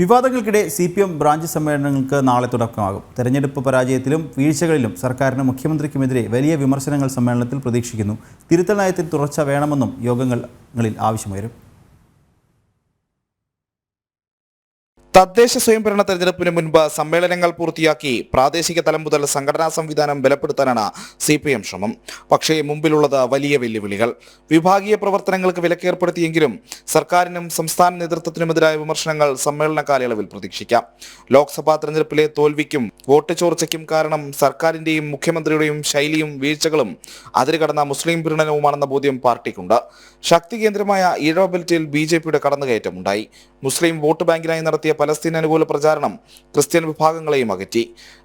വിവാദങ്ങൾക്കിടെ CPM branch സമ്മേളനങ്ങൾക്ക് നാളെ തുടക്കമാകും. തെരഞ്ഞെടുപ്പ് പരാജയത്തിലും വീഴ്ചകളിലും സർക്കാരിനും മുഖ്യമന്ത്രിക്കുമെതിരെ വലിയ വിമർശനങ്ങൾ സമ്മേളനത്തിൽ പ്രതീക്ഷിക്കുന്നു. തിരുത്തൽ നയത്തിൽ തുടർച്ച വേണമെന്നും യോഗങ്ങളിൽ ആവശ്യമുയരും. തദ്ദേശ സ്വയംഭരണ തെരഞ്ഞെടുപ്പിന് മുൻപ് സമ്മേളനങ്ങൾ പൂർത്തിയാക്കി പ്രാദേശിക തലം മുതൽ സംഘടനാ സംവിധാനം ബലപ്പെടുത്താനാണ് CPM ശ്രമം. പക്ഷേ മുമ്പിലുള്ളത് വലിയ വെല്ലുവിളികൾ. വിഭാഗീയ പ്രവർത്തനങ്ങൾക്ക് വിലക്കേർപ്പെടുത്തിയെങ്കിലും സർക്കാരിനും സംസ്ഥാന നേതൃത്വത്തിനുമെതിരായ വിമർശനങ്ങൾ സമ്മേളന കാലയളവിൽ പ്രതീക്ഷിക്കാം. ലോക്സഭാ തെരഞ്ഞെടുപ്പിലെ തോൽവിക്കും വോട്ട് ചോർച്ചയ്ക്കും കാരണം സർക്കാരിന്റെയും മുഖ്യമന്ത്രിയുടെയും ശൈലിയും വീഴ്ചകളും അതിരുകടന്ന മുസ്ലിം പ്രീണനവുമാണെന്ന ബോധ്യം പാർട്ടിക്കുണ്ട്. ശക്തി കേന്ദ്രമായ ഈഴവ ബെൽറ്റിൽ BJPയുടെ കടന്നുകയറ്റമുണ്ടായി. മുസ്ലിം വോട്ട് ബാങ്കിനായി നടത്തിയ പലസ്തീൻ അനുകൂല പ്രചാരണം ക്രിസ്ത്യൻ വിഭാഗങ്ങളെയും അകറ്റി.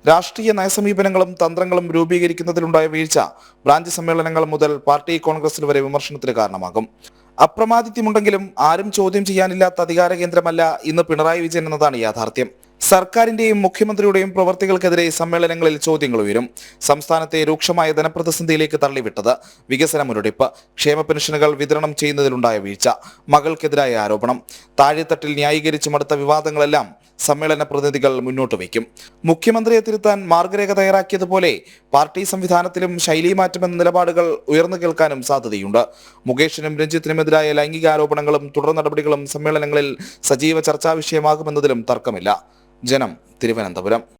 രാഷ്ട്രീയ നയസമീപനങ്ങളും തന്ത്രങ്ങളും രൂപീകരിക്കുന്നതിലുണ്ടായ വീഴ്ച ബ്രാഞ്ച് സമ്മേളനങ്ങൾ മുതൽ പാർട്ടി കോൺഗ്രസിൽ വരെ വിമർശനത്തിന് കാരണമാകും. അപ്രമാദിത്യമുണ്ടെങ്കിലും ആരും ചോദ്യം ചെയ്യാനില്ലാത്ത അധികാര കേന്ദ്രമല്ല ഇന്ന് പിണറായി വിജയൻ എന്നതാണ് യാഥാർത്ഥ്യം. സർക്കാരിന്റെയും മുഖ്യമന്ത്രിയുടെയും പ്രവർത്തികൾക്കെതിരെ സമ്മേളനങ്ങളിൽ ചോദ്യങ്ങൾ ഉയരും. സംസ്ഥാനത്തെ രൂക്ഷമായ ധനപ്രതിസന്ധിയിലേക്ക് തള്ളിവിട്ടത്, വികസന മുരടിപ്പ്, ക്ഷേമ പെൻഷനുകൾ വിതരണം ചെയ്യുന്നതിലുണ്ടായ വീഴ്ച, മകൾക്കെതിരായ ആരോപണം, താഴെത്തട്ടിൽ ന്യായീകരിച്ചു മടുത്ത വിവാദങ്ങളെല്ലാം സമ്മേളന പ്രതിനിധികൾ മുന്നോട്ട് വയ്ക്കും. മുഖ്യമന്ത്രിയെ തിരുത്താൻ മാർഗരേഖ തയ്യാറാക്കിയതുപോലെ പാർട്ടി സംവിധാനത്തിലും ശൈലി മാറ്റമെന്ന നിലപാടുകൾ ഉയർന്നു കേൾക്കാനും സാധ്യതയുണ്ട്. മുകേഷിനും രഞ്ജിത്തിനുമെതിരായ ലൈംഗിക ആരോപണങ്ങളും തുടർ നടപടികളും സമ്മേളനങ്ങളിൽ സജീവ ചർച്ചാ വിഷയമാകുമെന്നതിലും തർക്കമില്ല. ജനം, തിരുവനന്തപുരം.